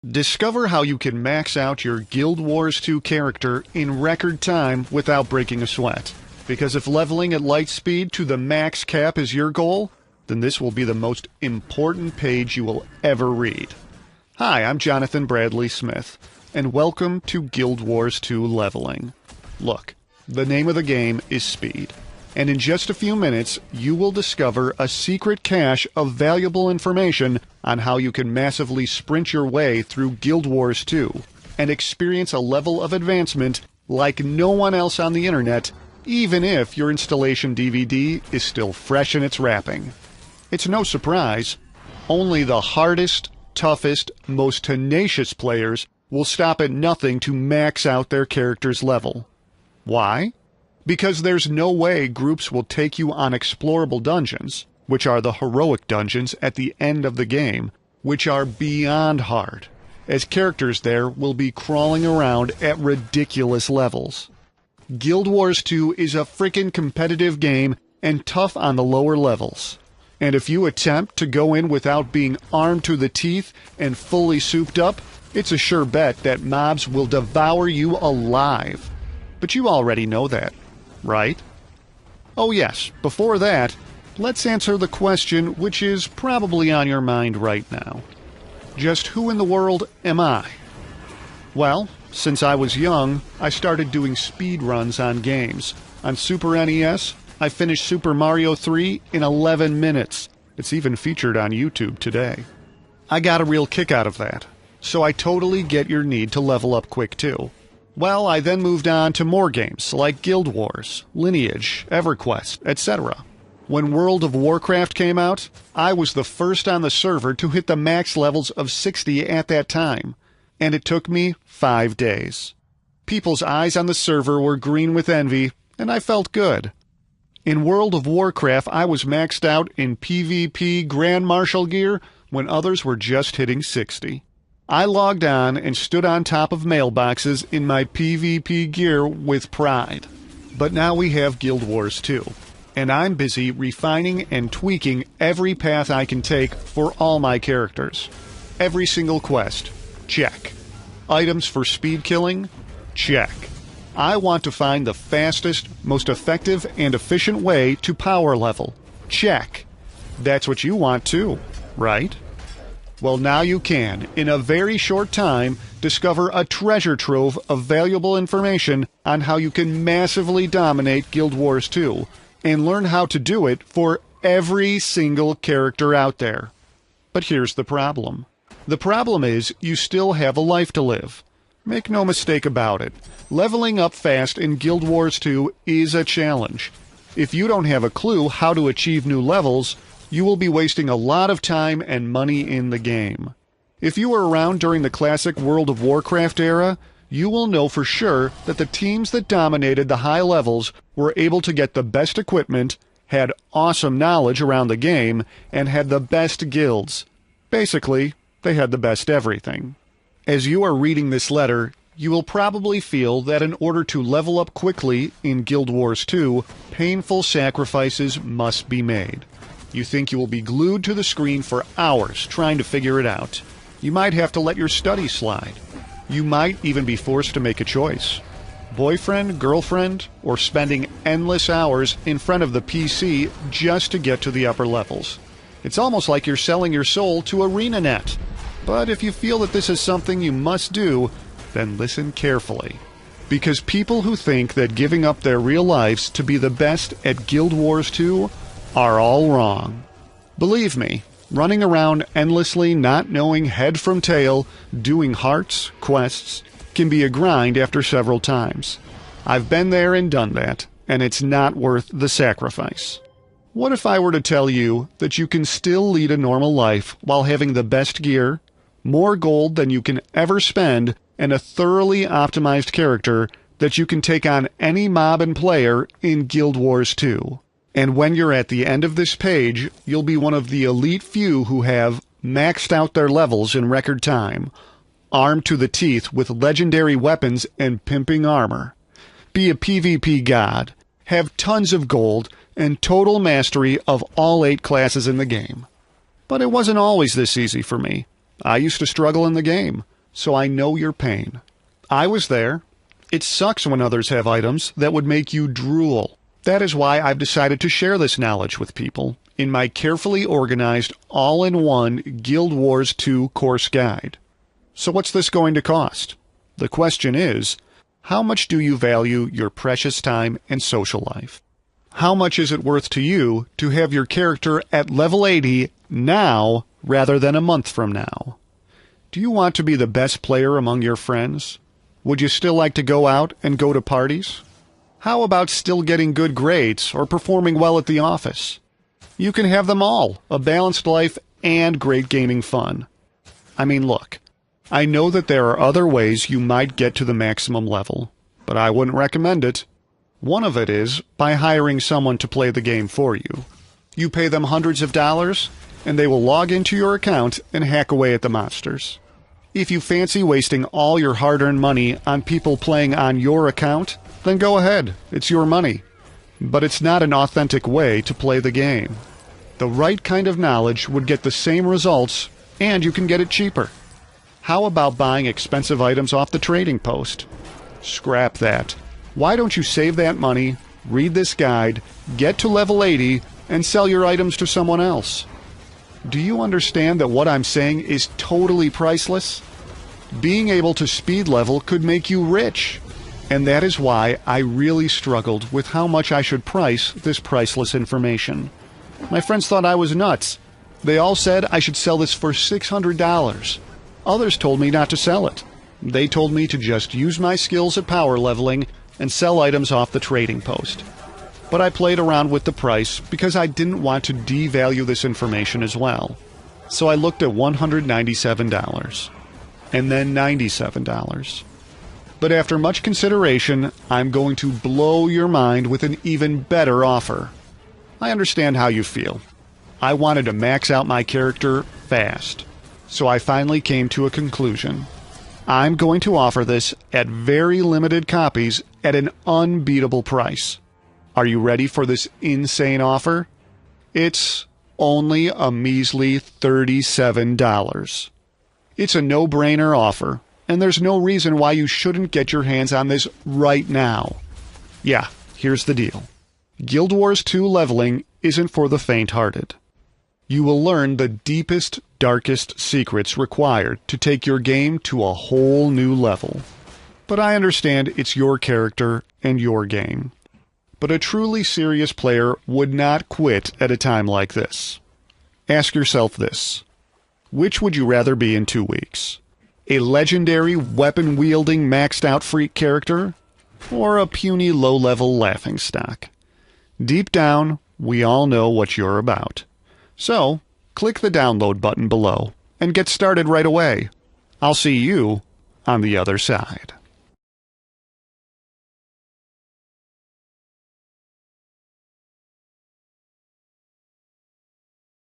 Discover how you can max out your Guild Wars 2 character in record time without breaking a sweat. Because if leveling at light speed to the max cap is your goal, then this will be the most important page you will ever read. Hi, I'm Jonathan Bradley Smith, and welcome to Guild Wars 2 Leveling. Look, the name of the game is speed, and in just a few minutes you will discover a secret cache of valuable information on how you can massively sprint your way through Guild Wars 2 and experience a level of advancement like no one else on the internet, even if your installation DVD is still fresh in its wrapping. It's no surprise, only the hardest, toughest, most tenacious players will stop at nothing to max out their character's level. Why? Because there's no way groups will take you on explorable dungeons, which are the heroic dungeons at the end of the game, which are beyond hard, as characters there will be crawling around at ridiculous levels. Guild Wars 2 is a frickin' competitive game and tough on the lower levels. And if you attempt to go in without being armed to the teeth and fully souped up, it's a sure bet that mobs will devour you alive. But you already know that, right? Oh yes, before that, let's answer the question which is probably on your mind right now. Just who in the world am I? Well, since I was young, I started doing speed runs on games. On Super NES, I finished Super Mario 3 in 11 minutes. It's even featured on YouTube today. I got a real kick out of that, so I totally get your need to level up quick too. Well, I then moved on to more games like Guild Wars, Lineage, EverQuest, etc. When World of Warcraft came out, I was the first on the server to hit the max levels of 60 at that time, and it took me 5 days. People's eyes on the server were green with envy, and I felt good. In World of Warcraft, I was maxed out in PvP Grand Marshal gear when others were just hitting 60. I logged on and stood on top of mailboxes in my PvP gear with pride. But now we have Guild Wars 2. And I'm busy refining and tweaking every path I can take for all my characters. Every single quest, check. Items for speed killing, check. I want to find the fastest, most effective, and efficient way to power level, check. That's what you want too, right? Well, now you can, in a very short time, discover a treasure trove of valuable information on how you can massively dominate Guild Wars 2, and learn how to do it for every single character out there. But here's the problem. The problem is you still have a life to live. Make no mistake about it. Leveling up fast in Guild Wars 2 is a challenge. If you don't have a clue how to achieve new levels, you will be wasting a lot of time and money in the game. If you were around during the classic World of Warcraft era, you will know for sure that the teams that dominated the high levels were able to get the best equipment, had awesome knowledge around the game, and had the best guilds. Basically, they had the best everything. As you are reading this letter, you will probably feel that in order to level up quickly in Guild Wars 2, painful sacrifices must be made. You think you will be glued to the screen for hours trying to figure it out. You might have to let your studies slide. You might even be forced to make a choice. Boyfriend, girlfriend, or spending endless hours in front of the PC just to get to the upper levels. It's almost like you're selling your soul to ArenaNet. But if you feel that this is something you must do, then listen carefully. Because people who think that giving up their real lives to be the best at Guild Wars 2 are all wrong. Believe me, running around endlessly not knowing head from tail, doing hearts, quests, can be a grind after several times. I've been there and done that, and it's not worth the sacrifice. What if I were to tell you that you can still lead a normal life while having the best gear, more gold than you can ever spend, and a thoroughly optimized character that you can take on any mob and player in Guild Wars 2? And when you're at the end of this page, you'll be one of the elite few who have maxed out their levels in record time, armed to the teeth with legendary weapons and pimping armor. Be a PvP god, have tons of gold, and total mastery of all 8 classes in the game. But it wasn't always this easy for me. I used to struggle in the game. so I know your pain. I was there. It sucks when others have items that would make you drool. That is why I've decided to share this knowledge with people in my carefully organized, all-in-one Guild Wars 2 course guide. So what's this going to cost? The question is, how much do you value your precious time and social life? How much is it worth to you to have your character at level 80 now rather than a month from now? Do you want to be the best player among your friends? Would you still like to go out and go to parties? How about still getting good grades or performing well at the office? You can have them all, a balanced life and great gaming fun. I mean, look, I know that there are other ways you might get to the maximum level, but I wouldn't recommend it. One of it is by hiring someone to play the game for you. You pay them hundreds of dollars, and they will log into your account and hack away at the monsters. If you fancy wasting all your hard-earned money on people playing on your account, then go ahead, it's your money. But it's not an authentic way to play the game. The right kind of knowledge would get the same results, and you can get it cheaper. How about buying expensive items off the trading post? Scrap that. Why don't you save that money, read this guide, get to level 80, and sell your items to someone else? Do you understand that what I'm saying is totally priceless? Being able to speed level could make you rich. And that is why I really struggled with how much I should price this priceless information. My friends thought I was nuts. They all said I should sell this for $600. Others told me not to sell it. They told me to just use my skills at power leveling and sell items off the trading post. But I played around with the price because I didn't want to devalue this information as well. So I looked at $197 and then $97. But after much consideration, I'm going to blow your mind with an even better offer. I understand how you feel. I wanted to max out my character fast, so I finally came to a conclusion. I'm going to offer this at very limited copies at an unbeatable price. Are you ready for this insane offer? It's only a measly $37. It's a no-brainer offer, and there's no reason why you shouldn't get your hands on this right now. Yeah, here's the deal. Guild Wars 2 leveling isn't for the faint-hearted. You will learn the deepest, darkest secrets required to take your game to a whole new level. But I understand it's your character and your game. But a truly serious player would not quit at a time like this. Ask yourself this. Which would you rather be in 2 weeks? A legendary weapon-wielding maxed-out freak character? Or a puny low-level laughingstock? Deep down, we all know what you're about. So, click the download button below and get started right away. I'll see you on the other side.